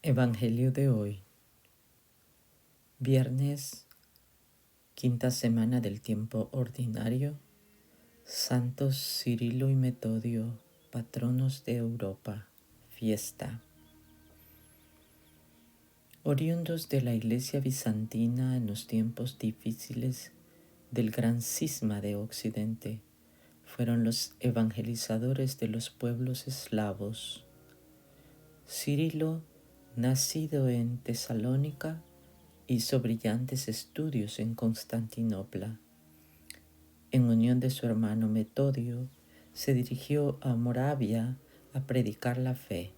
Evangelio de hoy, viernes, quinta semana del tiempo ordinario, Santos Cirilo y Metodio, patronos de Europa, fiesta. Oriundos de la Iglesia bizantina en los tiempos difíciles del gran cisma de Occidente, fueron los evangelizadores de los pueblos eslavos. Cirilo, nacido en Tesalónica, hizo brillantes estudios en Constantinopla. En unión de su hermano Metodio, se dirigió a Moravia a predicar la fe.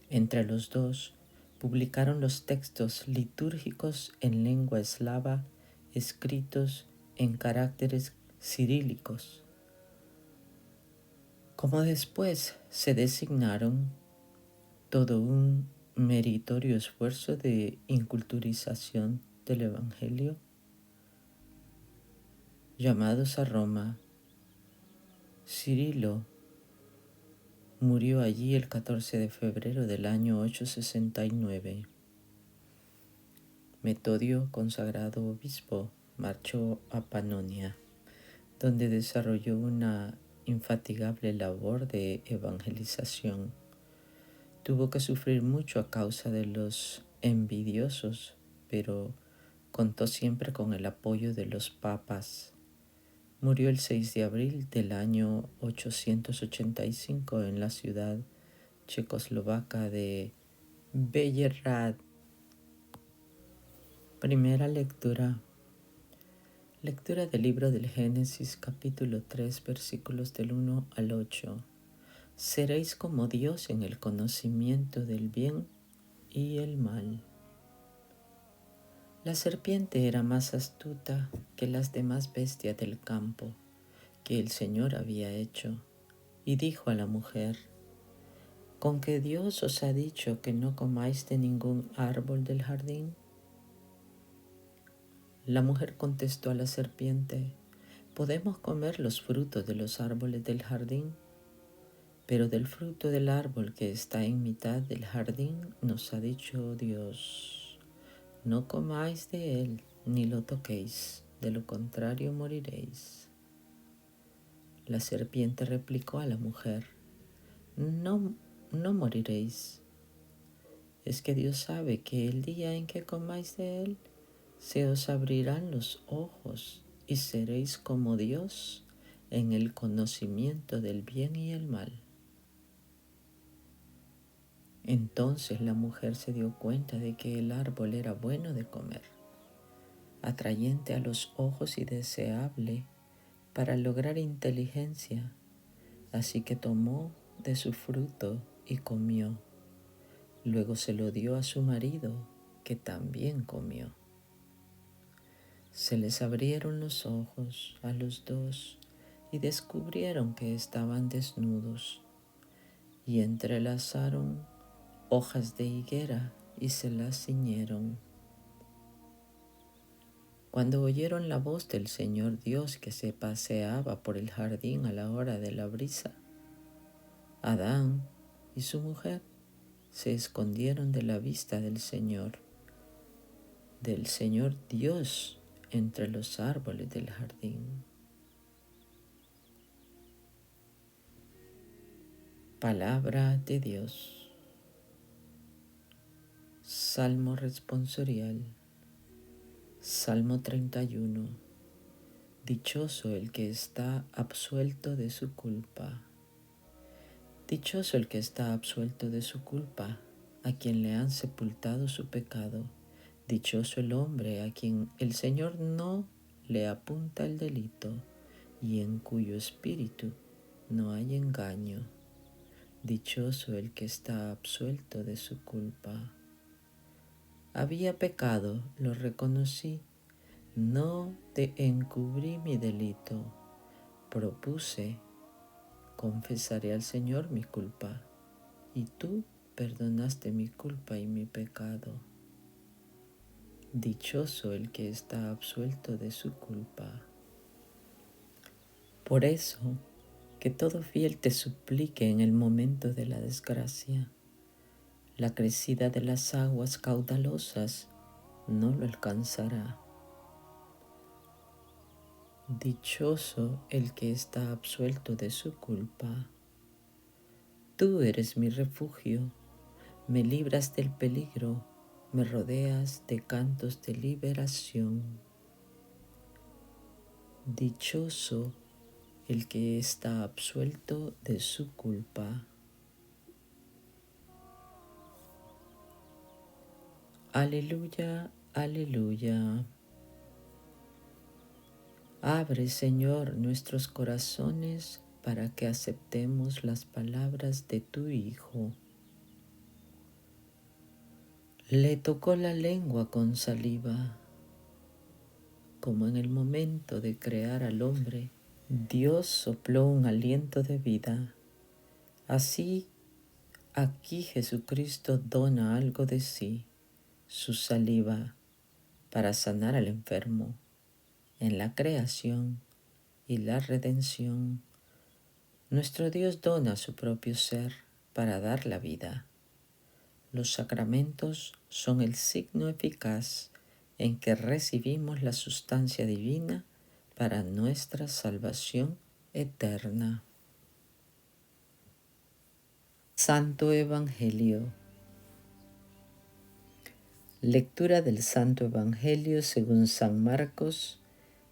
Entre los dos, publicaron los textos litúrgicos en lengua eslava escritos en caracteres cirílicos. Como después se designaron todo un meritorio esfuerzo de inculturización del Evangelio, llamados a Roma, Cirilo murió allí el 14 de febrero del año 869. Metodio, consagrado obispo, marchó a Panonia, donde desarrolló una infatigable labor de evangelización. Tuvo que sufrir mucho a causa de los envidiosos, pero contó siempre con el apoyo de los papas. Murió el 6 de abril del año 885 en la ciudad checoslovaca de Belgrad. Primera lectura. Lectura del libro del Génesis, capítulo 3, versículos del 1 al 8. Seréis como Dios en el conocimiento del bien y el mal. La serpiente era más astuta que las demás bestias del campo que el Señor había hecho, y dijo a la mujer: ¿Con que Dios os ha dicho que no comáis de ningún árbol del jardín? La mujer contestó a la serpiente: Podemos comer los frutos de los árboles del jardín, pero del fruto del árbol que está en mitad del jardín nos ha dicho Dios: no comáis de él ni lo toquéis, de lo contrario moriréis. La serpiente replicó a la mujer: No moriréis. Es que Dios sabe que el día en que comáis de él, se os abrirán los ojos y seréis como Dios en el conocimiento del bien y el mal. Entonces la mujer se dio cuenta de que el árbol era bueno de comer, atrayente a los ojos y deseable para lograr inteligencia, así que tomó de su fruto y comió. Luego se lo dio a su marido, que también comió. Se les abrieron los ojos a los dos y descubrieron que estaban desnudos, y entrelazaron hojas de higuera y se las ciñeron. Cuando oyeron la voz del Señor Dios que se paseaba por el jardín a la hora de la brisa, Adán y su mujer se escondieron de la vista del Señor Dios, entre los árboles del jardín. Palabra de Dios. Salmo responsorial. Salmo 31. Dichoso el que está absuelto de su culpa. Dichoso el que está absuelto de su culpa, a quien le han sepultado su pecado. Dichoso el hombre a quien el Señor no le apunta el delito y en cuyo espíritu no hay engaño. Dichoso el que está absuelto de su culpa. Había pecado, lo reconocí, no te encubrí mi delito. Propuse, confesaré al Señor mi culpa, y tú perdonaste mi culpa y mi pecado. Dichoso el que está absuelto de su culpa. Por eso, que todo fiel te suplique en el momento de la desgracia. La crecida de las aguas caudalosas no lo alcanzará. Dichoso el que está absuelto de su culpa. Tú eres mi refugio, me libras del peligro, me rodeas de cantos de liberación. Dichoso el que está absuelto de su culpa. Aleluya, aleluya. Abre, Señor, nuestros corazones para que aceptemos las palabras de tu Hijo. Le tocó la lengua con saliva, como en el momento de crear al hombre. Dios sopló un aliento de vida. Así, aquí Jesucristo dona algo de sí, su saliva, para sanar al enfermo. En la creación y la redención, nuestro Dios dona su propio ser para dar la vida. Los sacramentos son el signo eficaz en que recibimos la sustancia divina para nuestra salvación eterna. Santo Evangelio. Lectura del Santo Evangelio según San Marcos,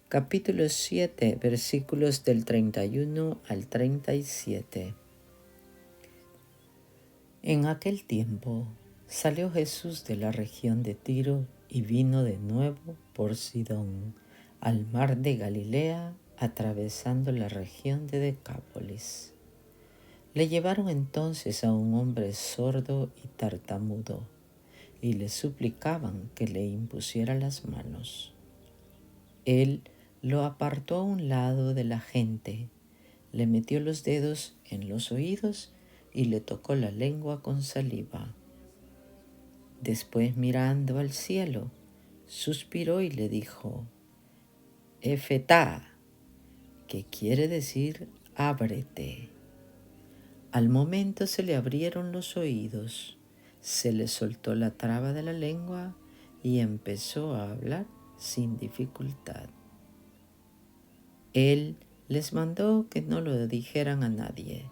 capítulo 7, versículos del 31 al 37. En aquel tiempo salió Jesús de la región de Tiro y vino de nuevo por Sidón, al mar de Galilea, atravesando la región de Decápolis. Le llevaron entonces a un hombre sordo y tartamudo, y le suplicaban que le impusiera las manos. Él lo apartó a un lado de la gente, le metió los dedos en los oídos y le tocó la lengua con saliva. Después, mirando al cielo, suspiró y le dijo: Efetá, que quiere decir ábrete. Al momento se le abrieron los oídos, se le soltó la traba de la lengua y empezó a hablar sin dificultad. Él les mandó que no lo dijeran a nadie,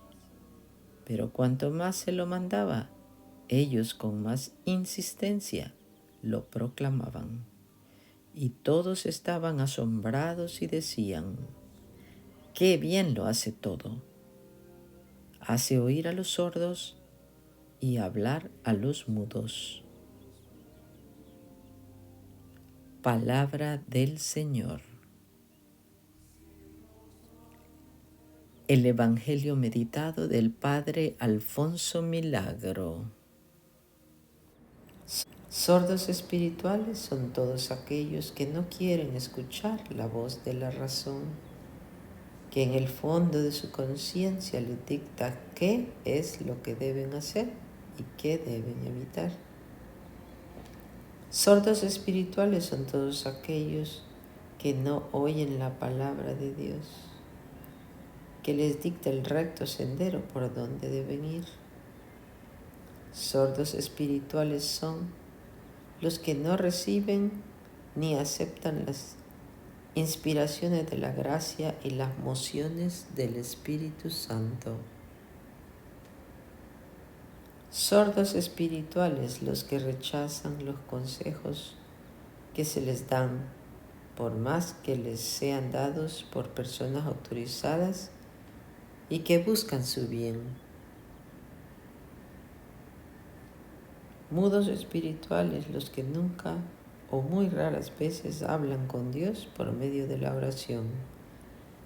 pero cuanto más se lo mandaba, ellos con más insistencia lo proclamaban. Y todos estaban asombrados y decían: ¡qué bien lo hace todo! Hace oír a los sordos y hablar a los mudos. Palabra del Señor. El Evangelio meditado del Padre Alfonso Milagro. Sordos espirituales son todos aquellos que no quieren escuchar la voz de la razón, que en el fondo de su conciencia les dicta qué es lo que deben hacer y qué deben evitar. Sordos espirituales son todos aquellos que no oyen la palabra de Dios, que les dicta el recto sendero por donde deben ir. Sordos espirituales son los que no reciben ni aceptan las inspiraciones de la gracia y las mociones del Espíritu Santo. Sordos espirituales los que rechazan los consejos que se les dan, por más que les sean dados por personas autorizadas y que buscan su bien. Mudos espirituales los que nunca o muy raras veces hablan con Dios por medio de la oración,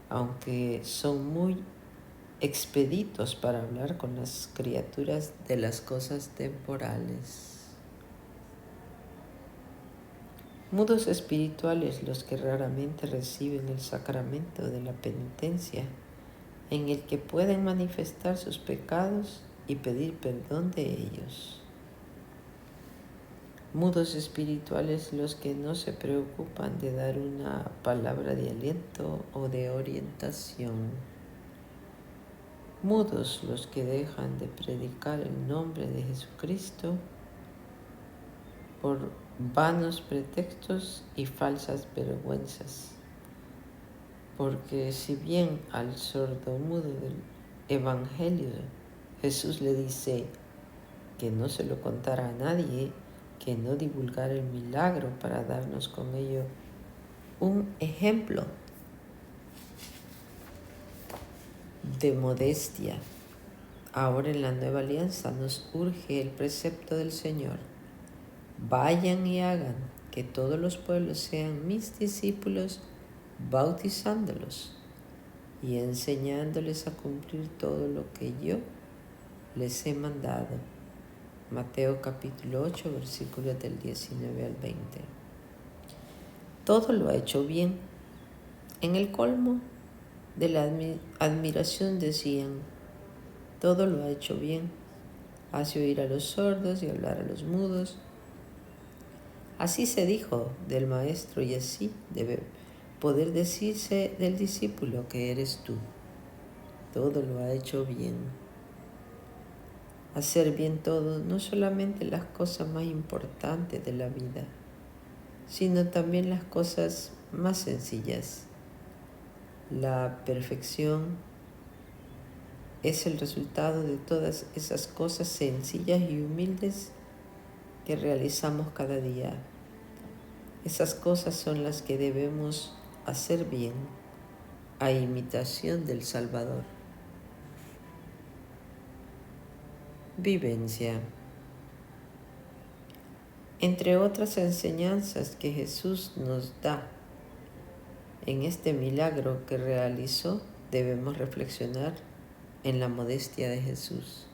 aunque son muy expeditos para hablar con las criaturas de las cosas temporales. Mudos espirituales los que raramente reciben el sacramento de la penitencia, en el que pueden manifestar sus pecados y pedir perdón de ellos. Mudos espirituales los que no se preocupan de dar una palabra de aliento o de orientación. Mudos los que dejan de predicar el nombre de Jesucristo por vanos pretextos y falsas vergüenzas. Porque si bien al sordomudo del Evangelio Jesús le dice que no se lo contara a nadie, que no divulgara el milagro para darnos con ello un ejemplo de modestia. Ahora en la nueva alianza nos urge el precepto del Señor. Vayan y hagan que todos los pueblos sean mis discípulos, bautizándolos y enseñándoles a cumplir todo lo que yo les he mandado. Mateo capítulo 8, versículos del 19 al 20. Todo lo ha hecho bien. En el colmo de la admiración decían, todo lo ha hecho bien. Hace oír a los sordos y hablar a los mudos. Así se dijo del maestro y así debe poder decirse del discípulo que eres tú. Todo lo ha hecho bien. Hacer bien todo, no solamente las cosas más importantes de la vida, sino también las cosas más sencillas. La perfección es el resultado de todas esas cosas sencillas y humildes que realizamos cada día. Esas cosas son las que debemos hacer bien, a imitación del Salvador. Vivencia. Entre otras enseñanzas que Jesús nos da en este milagro que realizó, debemos reflexionar en la modestia de Jesús.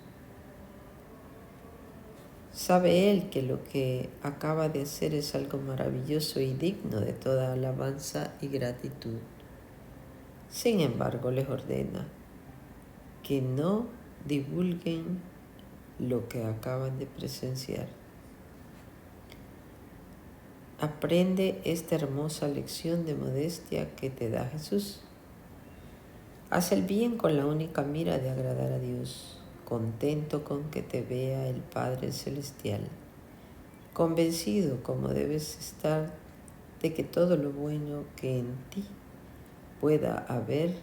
Sabe Él que lo que acaba de hacer es algo maravilloso y digno de toda alabanza y gratitud. Sin embargo, les ordena que no divulguen lo que acaban de presenciar. Aprende esta hermosa lección de modestia que te da Jesús. Haz el bien con la única mira de agradar a Dios, contento con que te vea el Padre Celestial, convencido como debes estar de que todo lo bueno que en ti pueda haber,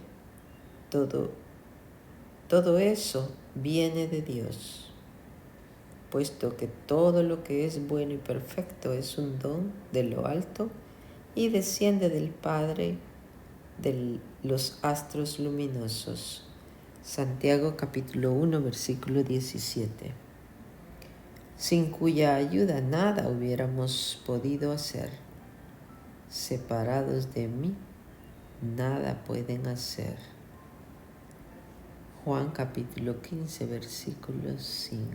todo eso viene de Dios, puesto que todo lo que es bueno y perfecto es un don de lo alto y desciende del Padre de los astros luminosos. Santiago capítulo 1, versículo 17. Sin cuya ayuda nada hubiéramos podido hacer. Separados de mí, nada pueden hacer. Juan capítulo 15, versículo 5.